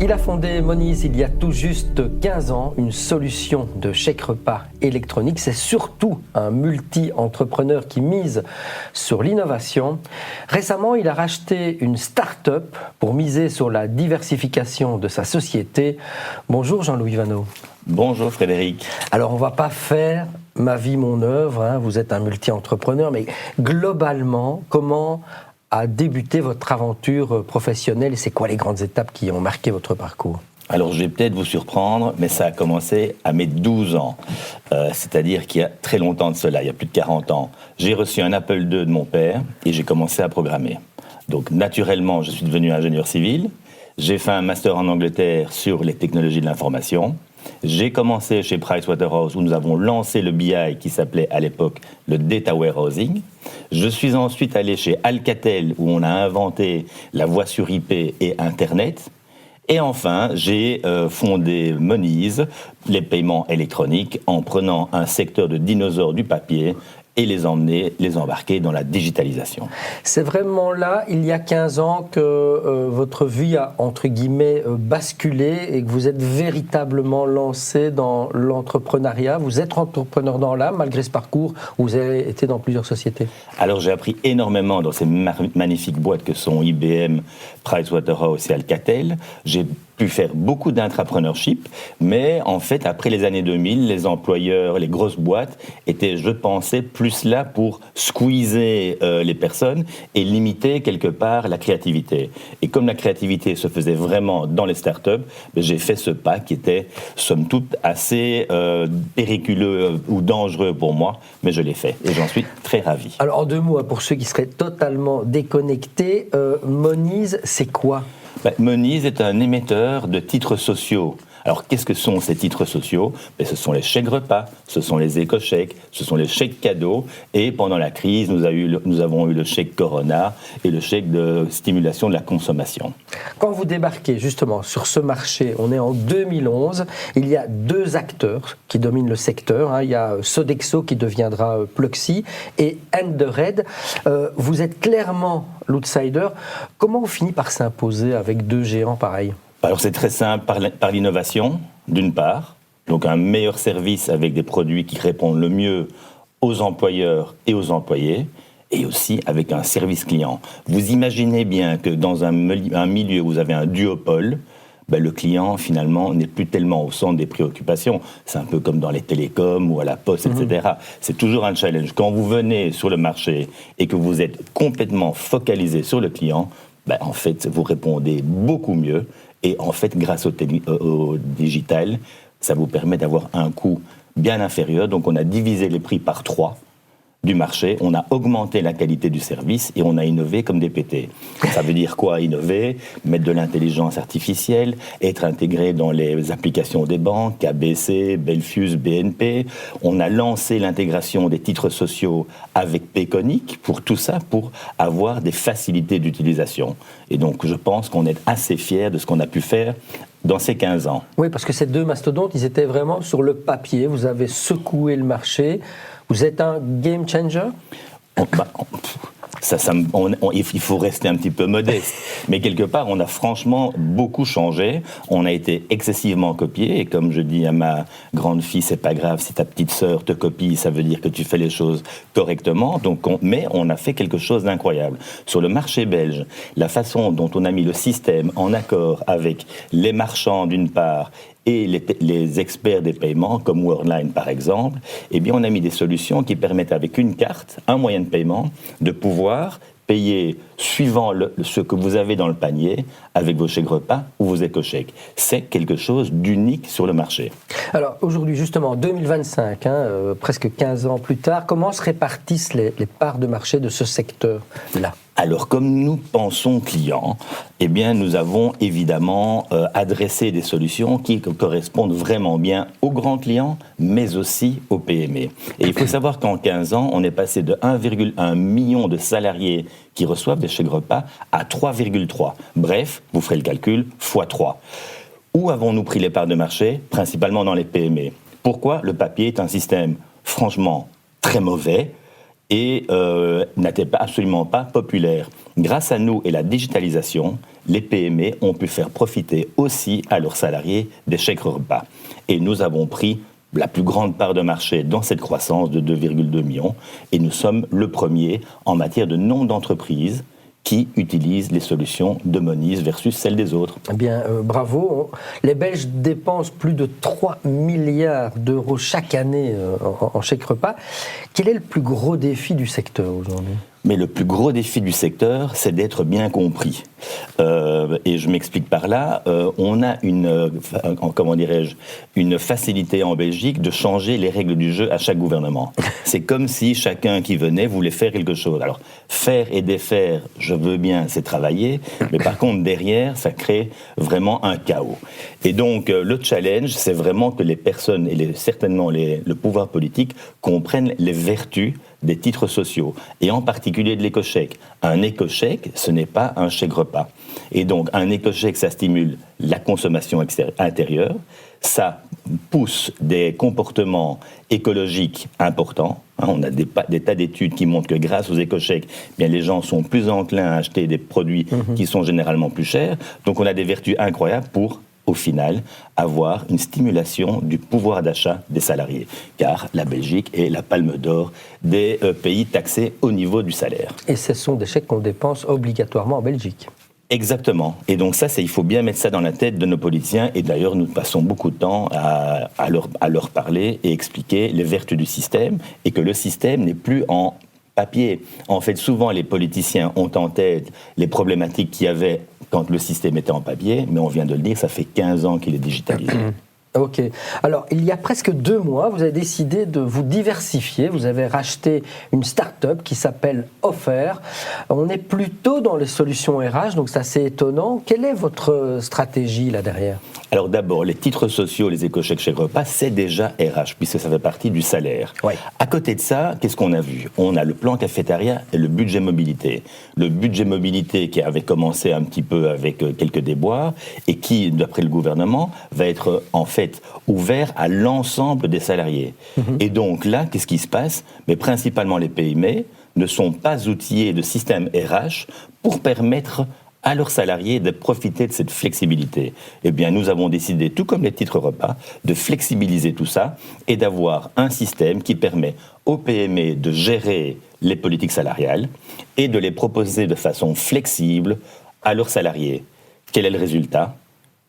Il a fondé Moniz il y a tout juste 15 ans, une solution de chèque repas électronique. C'est surtout un multi-entrepreneur qui mise sur l'innovation. Récemment, il a racheté une start-up pour miser sur la diversification de sa société. Bonjour Jean-Louis Vanneau. Bonjour Frédéric. Alors on ne va pas faire ma vie, mon œuvre, hein. Vous êtes un multi-entrepreneur, mais globalement, comment a débuté votre aventure professionnelle et c'est quoi les grandes étapes qui ont marqué votre parcours? Alors je vais peut-être vous surprendre, mais ça a commencé à mes 12 ans, c'est-à-dire qu'il y a très longtemps de cela, il y a plus de 40 ans. J'ai reçu un Apple II de mon père et j'ai commencé à programmer. Donc naturellement, je suis devenu ingénieur civil, j'ai fait un master en Angleterre sur les technologies de l'information. J'ai commencé chez Pricewaterhouse où nous avons lancé le BI qui s'appelait à l'époque le Data Warehousing. Je suis ensuite allé chez Alcatel où on a inventé la voix sur IP et Internet. Et enfin, j'ai fondé Moniz, les paiements électroniques, en prenant un secteur de dinosaures du papier et les embarquer dans la digitalisation. C'est vraiment là, il y a 15 ans, que votre vie a, entre guillemets, basculé et que vous êtes véritablement lancé dans l'entrepreneuriat. Vous êtes entrepreneur dans l'âme, malgré ce parcours où vous avez été dans plusieurs sociétés. Alors j'ai appris énormément dans ces magnifiques boîtes que sont IBM, Pricewaterhouse et Alcatel. J'ai pu faire beaucoup d'intrapreneurship, mais en fait, après les années 2000, les employeurs, les grosses boîtes étaient, je pensais, plus là pour squeezer les personnes et limiter quelque part la créativité. Et comme la créativité se faisait vraiment dans les startups, j'ai fait ce pas qui était, somme toute, assez périlleux ou dangereux pour moi, mais je l'ai fait et j'en suis très ravi. Alors en deux mots, pour ceux qui seraient totalement déconnectés, Moniz, c'est quoi ? Moniz est un émetteur de titres sociaux. Alors, qu'est-ce que sont ces titres sociaux ? Ce sont les chèques repas, ce sont les éco-chèques, ce sont les chèques cadeaux. Et pendant la crise, nous avons eu le chèque Corona et le chèque de stimulation de la consommation. Quand vous débarquez justement sur ce marché, on est en 2011, il y a deux acteurs qui dominent le secteur. Il y a Sodexo qui deviendra Pluxee et Red. Vous êtes clairement l'outsider. Comment on finit par s'imposer avec deux géants pareils ? Alors c'est très simple, par l'innovation, d'une part, donc un meilleur service avec des produits qui répondent le mieux aux employeurs et aux employés, et aussi avec un service client. Vous imaginez bien que dans un milieu où vous avez un duopole, le client, finalement, n'est plus tellement au centre des préoccupations. C'est un peu comme dans les télécoms ou à la poste, etc. C'est toujours un challenge. Quand vous venez sur le marché et que vous êtes complètement focalisé sur le client, en fait, vous répondez beaucoup mieux. Et en fait, grâce au digital, ça vous permet d'avoir un coût bien inférieur. Donc, on a divisé les prix par 3 du marché, on a augmenté la qualité du service et on a innové comme des pétés. Ça veut dire quoi, innover ? Mettre de l'intelligence artificielle, être intégré dans les applications des banques, ABC, Belfius, BNP. On a lancé l'intégration des titres sociaux avec Payconic pour tout ça, pour avoir des facilités d'utilisation. Et donc, je pense qu'on est assez fiers de ce qu'on a pu faire dans ces 15 ans. Oui, parce que ces deux mastodontes, ils étaient vraiment sur le papier. Vous avez secoué le marché. Vous êtes un game changer ? Il faut rester un petit peu modeste. Mais quelque part, on a franchement beaucoup changé. On a été excessivement copié. Et comme je dis à ma grande fille, c'est pas grave si ta petite sœur te copie, ça veut dire que tu fais les choses correctement. Mais on a fait quelque chose d'incroyable. Sur le marché belge, la façon dont on a mis le système en accord avec les marchands d'une part et les experts des paiements, comme Worldline par exemple, on a mis des solutions qui permettent avec une carte, un moyen de paiement, de pouvoir payer suivant ce que vous avez dans le panier avec vos chèques repas ou vos éco-chèques. C'est quelque chose d'unique sur le marché. Alors aujourd'hui, justement, en 2025, presque 15 ans plus tard, comment se répartissent les parts de marché de ce secteur-là ? Alors, comme nous pensons clients, nous avons évidemment adressé des solutions qui correspondent vraiment bien aux grands clients, mais aussi aux PME. Et il faut savoir qu'en 15 ans, on est passé de 1,1 million de salariés qui reçoivent des chèques repas à 3,3. Bref, vous ferez le calcul, fois 3. Où avons-nous pris les parts de marché ? Principalement dans les PME. Pourquoi ? Le papier est un système franchement très mauvais, et n'était absolument pas populaire. Grâce à nous et la digitalisation, les PME ont pu faire profiter aussi à leurs salariés des chèques repas. Et nous avons pris la plus grande part de marché dans cette croissance de 2,2 millions. Et nous sommes le premier en matière de nombre d'entreprises qui utilisent les solutions de Moniz versus celles des autres. Eh bien, bravo. Les Belges dépensent plus de 3 milliards d'euros chaque année en chèques repas. Quel est le plus gros défi du secteur aujourd'hui ? Mais le plus gros défi du secteur, c'est d'être bien compris. Et je m'explique par là, on a une facilité en Belgique de changer les règles du jeu à chaque gouvernement. C'est comme si chacun qui venait voulait faire quelque chose. Alors, faire et défaire, je veux bien, c'est travailler, mais par contre, derrière, ça crée vraiment un chaos. Et donc, le challenge, c'est vraiment que les personnes, et certainement le pouvoir politique, comprennent les vertus des titres sociaux, et en particulier de l'éco-chèque. Un éco-chèque, ce n'est pas un chèque repas. Et donc, un éco-chèque, ça stimule la consommation intérieure, ça pousse des comportements écologiques importants. On a des tas d'études qui montrent que grâce aux éco-chèques, bien, les gens sont plus enclins à acheter des produits qui sont généralement plus chers. Donc, on a des vertus incroyables pour, au final, avoir une stimulation du pouvoir d'achat des salariés. Car la Belgique est la palme d'or des pays taxés au niveau du salaire. Et ce sont des chèques qu'on dépense obligatoirement en Belgique. Exactement. Et donc ça, il faut bien mettre ça dans la tête de nos politiciens. Et d'ailleurs, nous passons beaucoup de temps à leur parler et expliquer les vertus du système et que le système n'est plus en papier. En fait, souvent, les politiciens ont en tête les problématiques qu'il y avait quand le système était en papier, mais on vient de le dire, ça fait 15 ans qu'il est digitalisé. Ok. Alors, il y a presque 2 mois, vous avez décidé de vous diversifier. Vous avez racheté une start-up qui s'appelle Offer. On est plutôt dans les solutions RH, donc c'est assez étonnant. Quelle est votre stratégie là derrière ? Alors d'abord, les titres sociaux, les éco-chèques, chèques repas, c'est déjà RH, puisque ça fait partie du salaire. Ouais. À côté de ça, qu'est-ce qu'on a vu ? On a le plan cafétéria et le budget mobilité. Le budget mobilité qui avait commencé un petit peu avec quelques déboires et qui, d'après le gouvernement, va être en fait ouvert à l'ensemble des salariés. Et donc là, qu'est-ce qui se passe ? Mais principalement les PME ne sont pas outillés de système RH pour permettre à leurs salariés de profiter de cette flexibilité. Eh bien, nous avons décidé, tout comme les titres repas, de flexibiliser tout ça et d'avoir un système qui permet aux PME de gérer les politiques salariales et de les proposer de façon flexible à leurs salariés. Quel est le résultat ?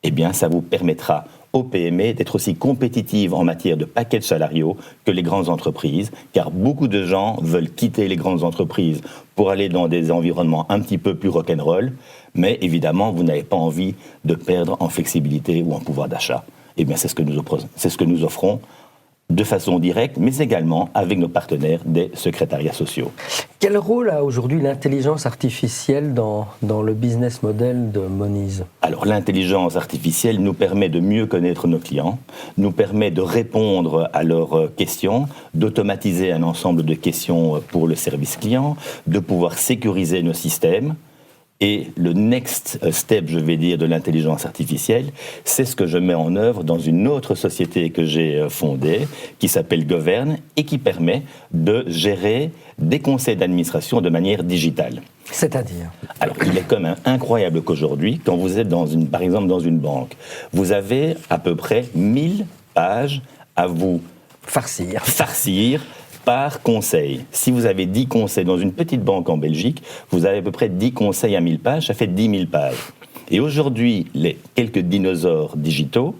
Eh bien, ça vous permettra aux PME d'être aussi compétitives en matière de packages salariaux que les grandes entreprises, car beaucoup de gens veulent quitter les grandes entreprises pour aller dans des environnements un petit peu plus rock'n'roll, mais évidemment, vous n'avez pas envie de perdre en flexibilité ou en pouvoir d'achat. Eh bien, c'est ce que nous offrons de façon directe, mais également avec nos partenaires des secrétariats sociaux. Quel rôle a aujourd'hui l'intelligence artificielle dans le business model de Moniz ? Alors, l'intelligence artificielle nous permet de mieux connaître nos clients, nous permet de répondre à leurs questions, d'automatiser un ensemble de questions pour le service client, de pouvoir sécuriser nos systèmes. Et le next step, je vais dire, de l'intelligence artificielle, c'est ce que je mets en œuvre dans une autre société que j'ai fondée, qui s'appelle Govern, et qui permet de gérer des conseils d'administration de manière digitale. C'est-à-dire ? Alors, il est quand même incroyable qu'aujourd'hui, quand vous êtes par exemple dans une banque, vous avez à peu près 1000 pages à vous farcir par conseil. Si vous avez 10 conseils dans une petite banque en Belgique, vous avez à peu près 10 conseils à 1000 pages, ça fait 10 000 pages. Et aujourd'hui, les quelques dinosaures digitaux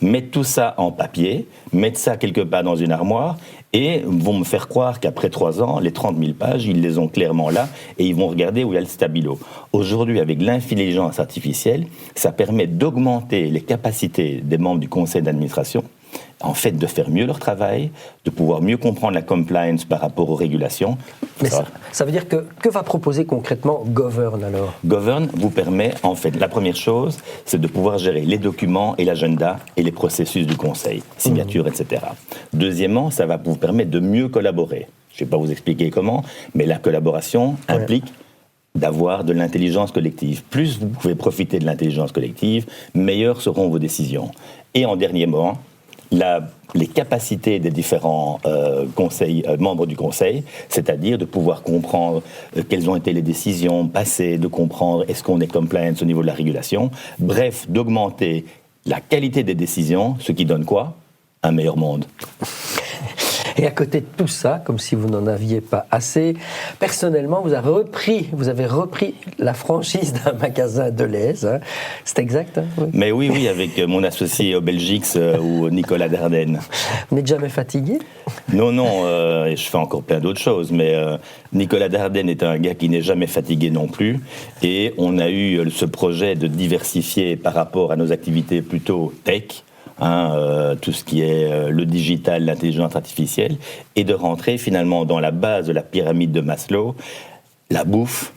mettent tout ça en papier, mettent ça quelque part dans une armoire et vont me faire croire qu'après 3 ans, les 30 000 pages, ils les ont clairement là et ils vont regarder où il y a le stabilo. Aujourd'hui, avec l'intelligence artificielle, ça permet d'augmenter les capacités des membres du conseil d'administration, en fait, de faire mieux leur travail, de pouvoir mieux comprendre la compliance par rapport aux régulations. Mais ça veut dire que va proposer concrètement Govern alors ? Govern vous permet, en fait, la première chose, c'est de pouvoir gérer les documents et l'agenda et les processus du conseil, signature, etc. Deuxièmement, ça va vous permettre de mieux collaborer. Je ne vais pas vous expliquer comment, mais la collaboration implique d'avoir de l'intelligence collective. Plus vous pouvez profiter de l'intelligence collective, meilleures seront vos décisions. Et en dernier mot, les capacités des différents membres du conseil, c'est-à-dire de pouvoir comprendre quelles ont été les décisions passées, de comprendre est-ce qu'on est compliance au niveau de la régulation, bref, d'augmenter la qualité des décisions, ce qui donne quoi ? Un meilleur monde. Et à côté de tout ça, comme si vous n'en aviez pas assez, personnellement, vous avez repris la franchise d'un magasin Delhaize. Hein. C'est exact, hein, oui. Mais oui, avec mon associé au Belgique, ou Nicolas Dardenne. Vous n'êtes jamais fatigué ? Non, je fais encore plein d'autres choses, mais Nicolas Dardenne est un gars qui n'est jamais fatigué non plus. Et on a eu ce projet de diversifier par rapport à nos activités plutôt tech, tout ce qui est le digital, l'intelligence artificielle, et de rentrer finalement dans la base de la pyramide de Maslow, la bouffe.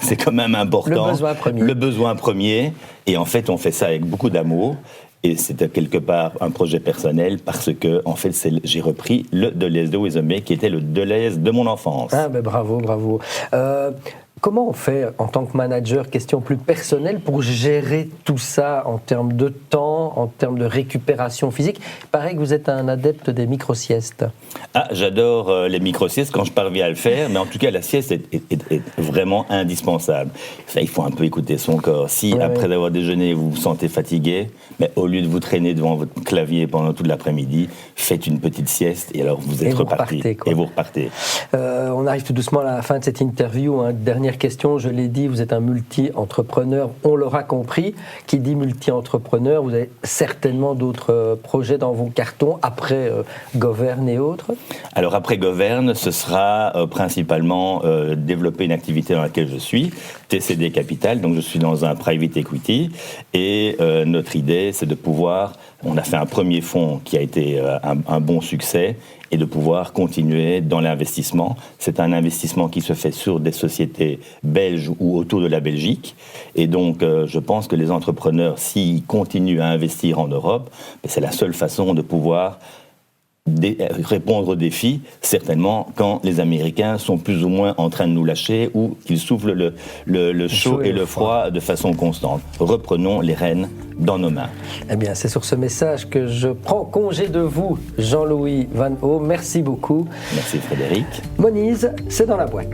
C'est quand même important. Le besoin premier. Et en fait, on fait ça avec beaucoup d'amour. Et c'était quelque part un projet personnel parce que, en fait, j'ai repris le Delhaize de Wezemay, qui était le Delhaize de mon enfance. Ah, ben bravo. Comment on fait en tant que manager, question plus personnelle, pour gérer tout ça en termes de temps, en termes de récupération physique ? Il paraît que vous êtes un adepte des micro-siestes. Ah, j'adore les micro-siestes quand je parviens à le faire, mais en tout cas, la sieste est vraiment indispensable. Ça, il faut un peu écouter son corps. Si, après avoir déjeuné, vous vous sentez fatigué, mais au lieu de vous traîner devant votre clavier pendant toute l'après-midi, faites une petite sieste et alors vous êtes reparti. Et vous repartez. On arrive tout doucement à la fin de cette interview. Dernière question, je l'ai dit, vous êtes un multi-entrepreneur, on l'aura compris. Qui dit multi-entrepreneur, vous avez certainement d'autres projets dans vos cartons après Govern et autres ? Alors après Govern, ce sera principalement développer une activité dans laquelle je suis, TCD Capital, donc je suis dans un private equity, et notre idée c'est de pouvoir, on a fait un premier fonds qui a été un bon succès, et de pouvoir continuer dans l'investissement. C'est un investissement qui se fait sur des sociétés belges ou autour de la Belgique. Et donc, je pense que les entrepreneurs, s'ils continuent à investir en Europe, c'est la seule façon de pouvoir répondre aux défis, certainement quand les Américains sont plus ou moins en train de nous lâcher ou qu'ils soufflent le chaud et le froid de façon constante. Reprenons les rênes dans nos mains. Eh bien, c'est sur ce message que je prends congé de vous, Jean-Louis Van Haut. Merci beaucoup. Merci Frédéric. Moniz, c'est dans la boîte.